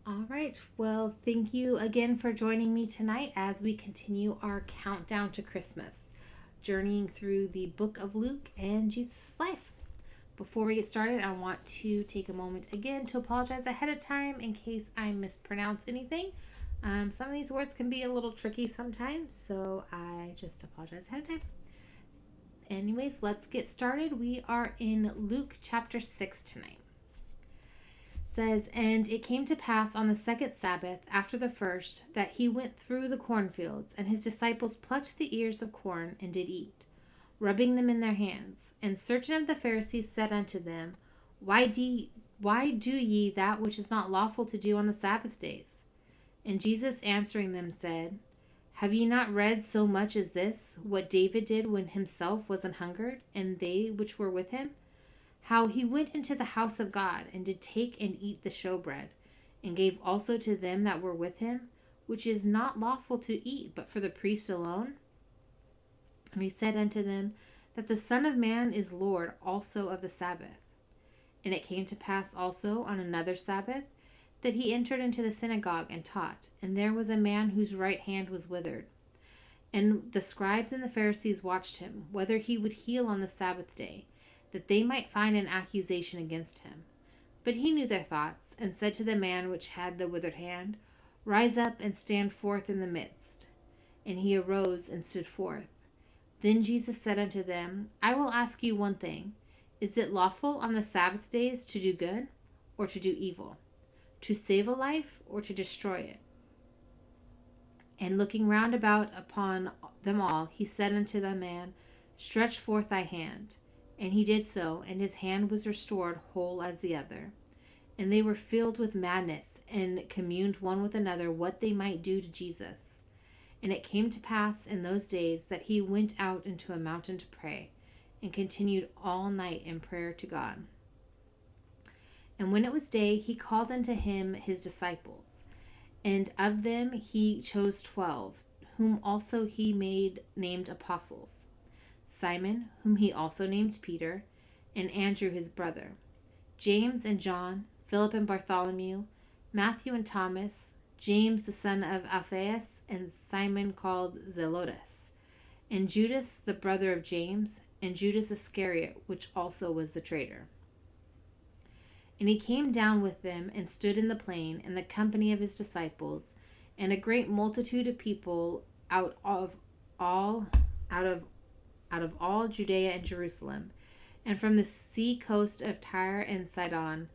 All right. Well, thank you again for joining me tonight as we continue our countdown to Christmas, journeying through the book of Luke and Jesus' life. Before we get started, I want to take a moment again to apologize ahead of time in case I mispronounce anything. Some of these words can be a little tricky sometimes, so I just apologize ahead of time. Anyways, let's get started. We are in Luke chapter 6 tonight. Says, and it came to pass on the second Sabbath after the first that he went through the cornfields, and his disciples plucked the ears of corn and did eat, rubbing them in their hands. And certain of the Pharisees said unto them, why do ye that which is not lawful to do on the Sabbath days? And Jesus answering them said, have ye not read so much as this, what David did when himself was an hungered, and they which were with him? How he went into the house of God, and did take and eat the showbread, and gave also to them that were with him, which is not lawful to eat, but for the priest alone? And he said unto them, that the Son of Man is Lord also of the Sabbath. And it came to pass also on another Sabbath, that he entered into the synagogue and taught, and there was a man whose right hand was withered. And the scribes and the Pharisees watched him, whether he would heal on the Sabbath day, that they might find an accusation against him. But he knew their thoughts, and said to the man which had the withered hand, rise up and stand forth in the midst. And he arose and stood forth. Then Jesus said unto them, I will ask you one thing. Is it lawful on the Sabbath days to do good, or to do evil? To save a life, or to destroy it? And looking round about upon them all, he said unto the man, stretch forth thy hand. And he did so, and his hand was restored whole as the other. And they were filled with madness, and communed one with another what they might do to Jesus. And it came to pass in those days that he went out into a mountain to pray, and continued all night in prayer to God. And when it was day, he called unto him his disciples, and of them he chose 12, whom also he named apostles: Simon, whom he also named Peter, and Andrew his brother, James and John, Philip and Bartholomew, Matthew and Thomas, James the son of Alphaeus, and Simon called Zelotes, and Judas the brother of James, and Judas Iscariot, which also was the traitor. And he came down with them, and stood in the plain, in the company of his disciples, and a great multitude of people out of all Judea and Jerusalem, and from the sea coast of Tyre and Sidon,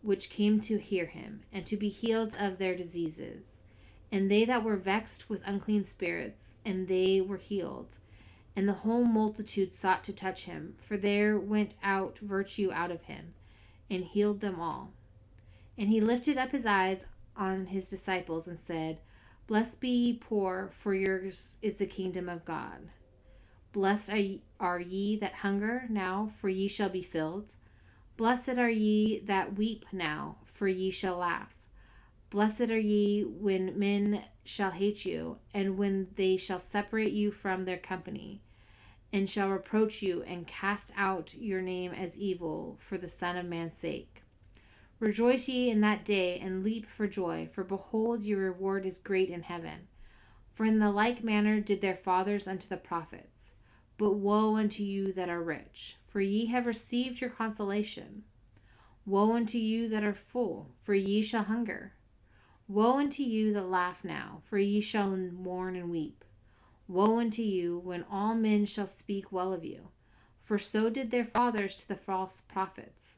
which came to hear him, and to be healed of their diseases. And they that were vexed with unclean spirits, and they were healed. And the whole multitude sought to touch him, for there went out virtue out of him, and healed them all. And he lifted up his eyes on his disciples, and said, blessed be ye poor, for yours is the kingdom of God. Blessed are ye that hunger now, for ye shall be filled. Blessed are ye that weep now, for ye shall laugh. Blessed are ye when men shall hate you, and when they shall separate you from their company, and shall reproach you, and cast out your name as evil for the Son of Man's sake. Rejoice ye in that day, and leap for joy, for behold, your reward is great in heaven. For in the like manner did their fathers unto the prophets. But woe unto you that are rich, for ye have received your consolation. Woe unto you that are full, for ye shall hunger. Woe unto you that laugh now, for ye shall mourn and weep. Woe unto you when all men shall speak well of you, for so did their fathers to the false prophets.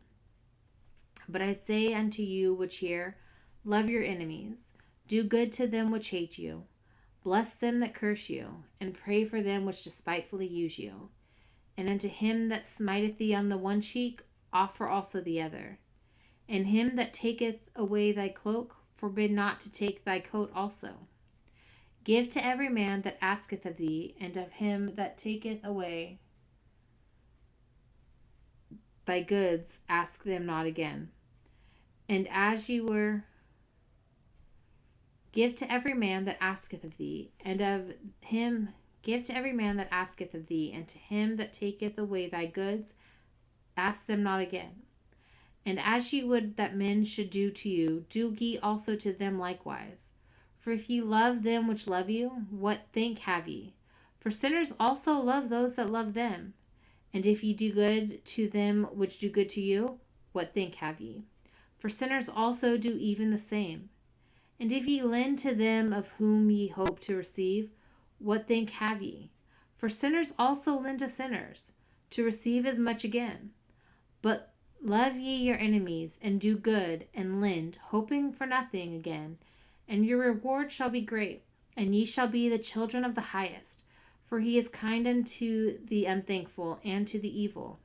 But I say unto you which hear, love your enemies, do good to them which hate you, bless them that curse you, and pray for them which despitefully use you. And unto him that smiteth thee on the one cheek, offer also the other. And him that taketh away thy cloak, forbid not to take thy coat also. Give to every man that asketh of thee, and of him that taketh away thy goods ask them not again. And as ye were, give to every man that asketh of thee, and of him give to every man that asketh of thee, and to him that taketh away thy goods ask them not again. And as ye would that men should do to you, do ye also to them likewise. For if ye love them which love you, what thank have ye? For sinners also love those that love them. And if ye do good to them which do good to you, what thank have ye? For sinners also do even the same. And if ye lend to them of whom ye hope to receive, what thank have ye? For sinners also lend to sinners, to receive as much again. But love ye your enemies, and do good, and lend, hoping for nothing again, and your reward shall be great, and ye shall be the children of the highest, for he is kind unto the unthankful and to the evil.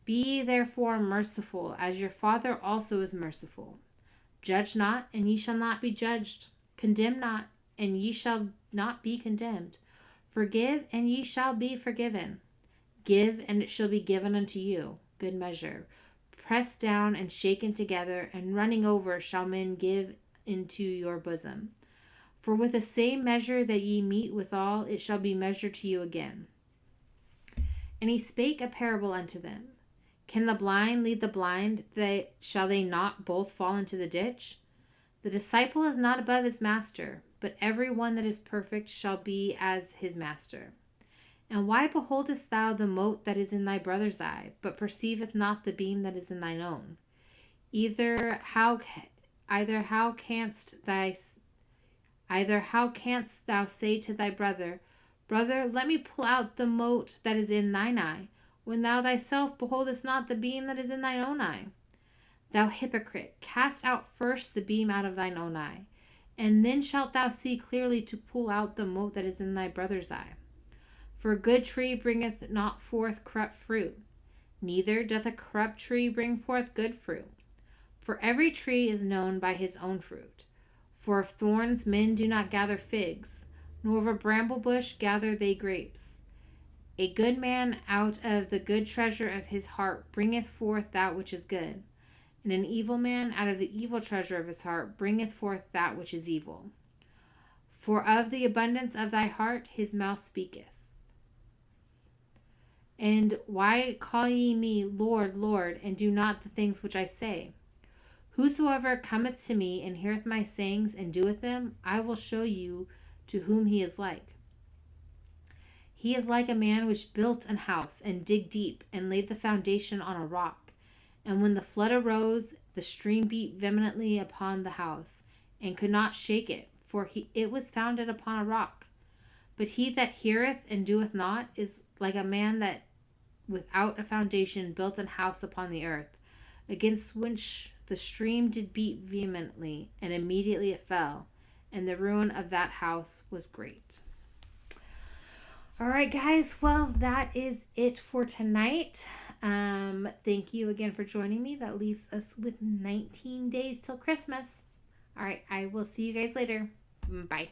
Be ye therefore merciful, as your Father also is merciful. Judge not, and ye shall not be judged. Condemn not, and ye shall not be condemned. Forgive, and ye shall be forgiven. Give, and it shall be given unto you. Good measure, pressed down and shaken together, and running over, shall men give into your bosom. For with the same measure that ye mete withal, it shall be measured to you again. And he spake a parable unto them. Can the blind lead the blind? Shall they not both fall into the ditch? The disciple is not above his master, but every one that is perfect shall be as his master. And why beholdest thou the mote that is in thy brother's eye, but perceiveth not the beam that is in thine own? Either how canst thou say to thy brother, Brother, let me pull out the mote that is in thine eye, when thou thyself beholdest not the beam that is in thine own eye? Thou hypocrite, cast out first the beam out of thine own eye, and then shalt thou see clearly to pull out the mote that is in thy brother's eye. For a good tree bringeth not forth corrupt fruit, neither doth a corrupt tree bring forth good fruit. For every tree is known by his own fruit. For of thorns men do not gather figs, nor of a bramble bush gather they grapes. A good man out of the good treasure of his heart bringeth forth that which is good, and an evil man out of the evil treasure of his heart bringeth forth that which is evil. For of the abundance of thy heart his mouth speaketh. And why call ye me Lord, Lord, and do not the things which I say? Whosoever cometh to me and heareth my sayings and doeth them, I will show you to whom he is like. He is like a man which built an house, and digged deep, and laid the foundation on a rock. And when the flood arose, the stream beat vehemently upon the house, and could not shake it, for it was founded upon a rock. But he that heareth and doeth not is like a man that without a foundation built an house upon the earth, against which the stream did beat vehemently, and immediately it fell, and the ruin of that house was great. All right, guys. Well, that is it for tonight. Thank you again for joining me. That leaves us with 19 days till Christmas. All right, I will see you guys later. Bye.